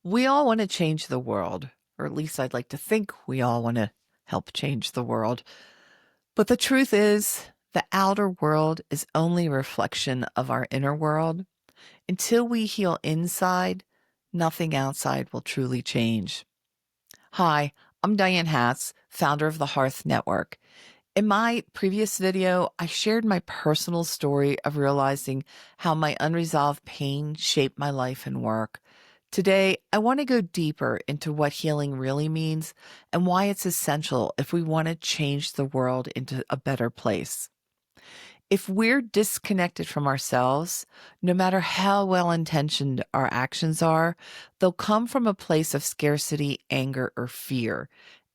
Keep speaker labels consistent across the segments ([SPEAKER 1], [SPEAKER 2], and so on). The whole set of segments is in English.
[SPEAKER 1] We all want to change the world, or at least I'd like to think we all want to help change the world. But the truth is, the outer world is only a reflection of our inner world. Until we heal inside, nothing outside will truly change. Hi, I'm Diane Hatz, founder of the Hearth Network. In my previous video, I shared my personal story of realizing how my unresolved pain shaped my life and work. Today, I want to go deeper into what healing really means and why it's essential if we want to change the world into a better place. If we're disconnected from ourselves, no matter how well intentioned our actions are, they'll come from a place of scarcity, anger, or fear,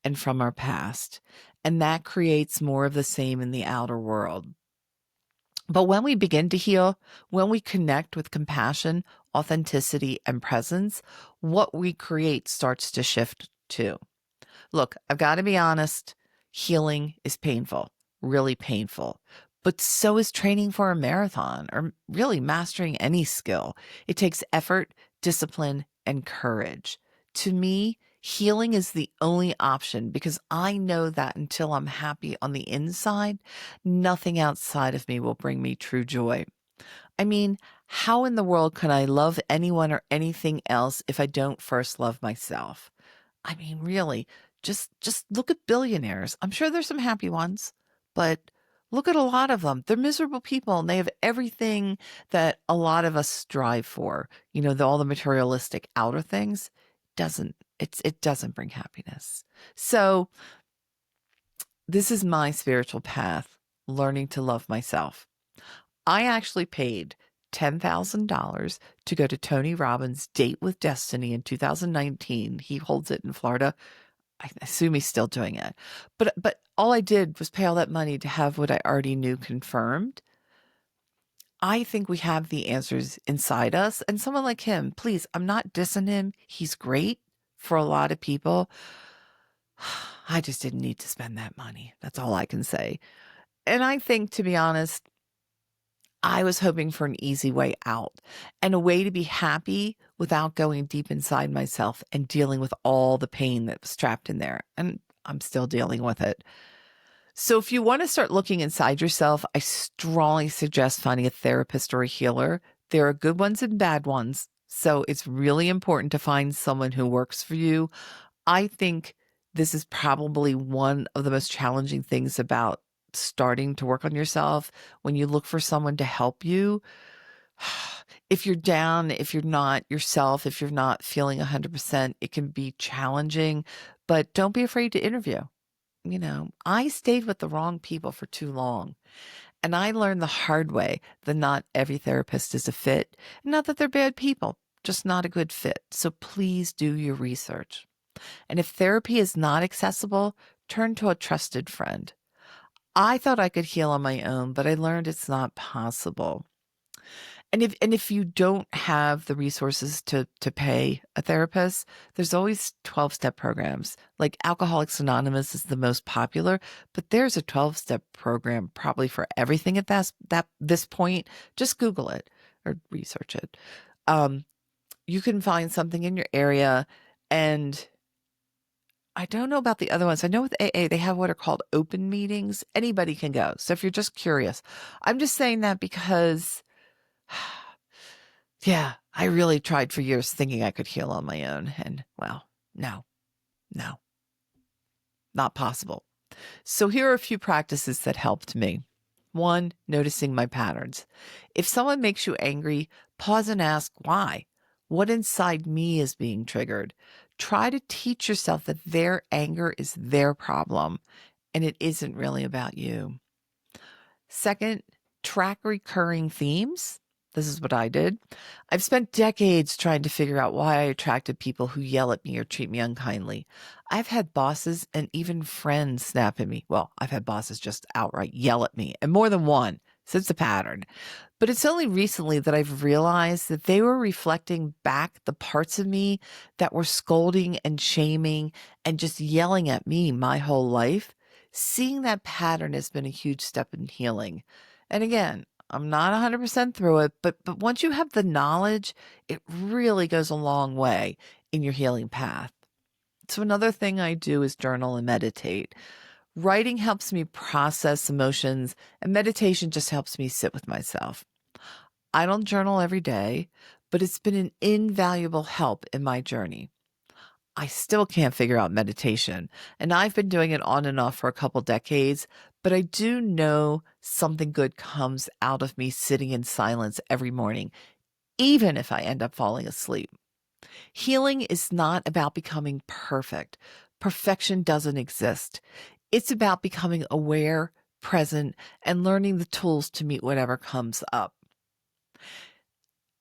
[SPEAKER 1] and from our past. And that creates more of the same in the outer world. But when we begin to heal, when we connect with compassion, authenticity, and presence, what we create starts to shift too. Look, I've got to be honest, healing is painful, really painful. But so is training for a marathon or really mastering any skill. It takes effort, discipline, and courage. To me, healing is the only option because I know that until I'm happy on the inside, nothing outside of me will bring me true joy. I mean, how in the world can I love anyone or anything else if I don't first love myself? I mean, really, just look at billionaires. I'm sure there's some happy ones, but look at a lot of them. They're miserable people and they have everything that a lot of us strive for. All the materialistic outer things it doesn't bring happiness. So this is my spiritual path, learning to love myself. I actually paid $10,000 to go to Tony Robbins' Date with Destiny in 2019. He holds it in Florida. I assume he's still doing it. But all I did was pay all that money to have what I already knew confirmed. I think we have the answers inside us. And someone like him, please, I'm not dissing him. He's great for a lot of people. I just didn't need to spend that money. That's all I can say. And I think, to be honest, I was hoping for an easy way out and a way to be happy without going deep inside myself and dealing with all the pain that was trapped in there. And I'm still dealing with it. So if you want to start looking inside yourself, I strongly suggest finding a therapist or a healer. There are good ones and bad ones. So it's really important to find someone who works for you. I think this is probably one of the most challenging things about starting to work on yourself. When you look for someone to help you, if you're down, if you're not yourself, if you're not feeling 100%, it can be challenging, but don't be afraid to interview. I stayed with the wrong people for too long, and I learned the hard way that not every therapist is a fit. Not that they're bad people, just not a good fit. So please do your research. And if therapy is not accessible, turn to a trusted friend. I thought I could heal on my own, but I learned it's not possible. And if you don't have the resources to pay a therapist, there's always 12-step programs. Like Alcoholics Anonymous is the most popular, but there's a 12-step program probably for everything at this point. Just Google it or research it. You can find something in your area, and I don't know about the other ones. I know with AA, they have what are called open meetings. Anybody can go. So if you're just curious, I'm just saying that because, yeah, I really tried for years thinking I could heal on my own. And well, no, not possible. So here are a few practices that helped me. 1, noticing my patterns. If someone makes you angry, pause and ask why. What inside me is being triggered? Try to teach yourself that their anger is their problem and it isn't really about you. 2, track recurring themes. This is what I did. I've spent decades trying to figure out why I attracted people who yell at me or treat me unkindly. I've had bosses and even friends snap at me. Well, I've had bosses just outright yell at me, and more than one. So it's a pattern. But it's only recently that I've realized that they were reflecting back the parts of me that were scolding and shaming and just yelling at me my whole life. Seeing that pattern has been a huge step in healing. And again, I'm not 100% through it, but once you have the knowledge, it really goes a long way in your healing path. So another thing I do is journal and meditate. Writing helps me process emotions, and meditation just helps me sit with myself. I don't journal every day, but it's been an invaluable help in my journey. I still can't figure out meditation, and I've been doing it on and off for a couple decades, but I do know something good comes out of me sitting in silence every morning, even if I end up falling asleep. Healing is not about becoming perfect. Perfection doesn't exist. It's about becoming aware, present, and learning the tools to meet whatever comes up.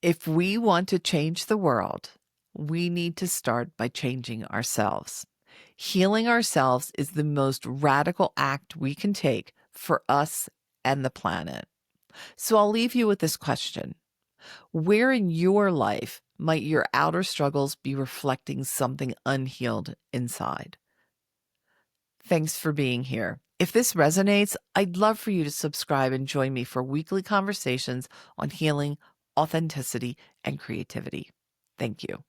[SPEAKER 1] If we want to change the world, we need to start by changing ourselves. Healing ourselves is the most radical act we can take for us and the planet. So I'll leave you with this question. Where in your life might your outer struggles be reflecting something unhealed inside? Thanks for being here. If this resonates, I'd love for you to subscribe and join me for weekly conversations on healing, authenticity, and creativity. Thank you.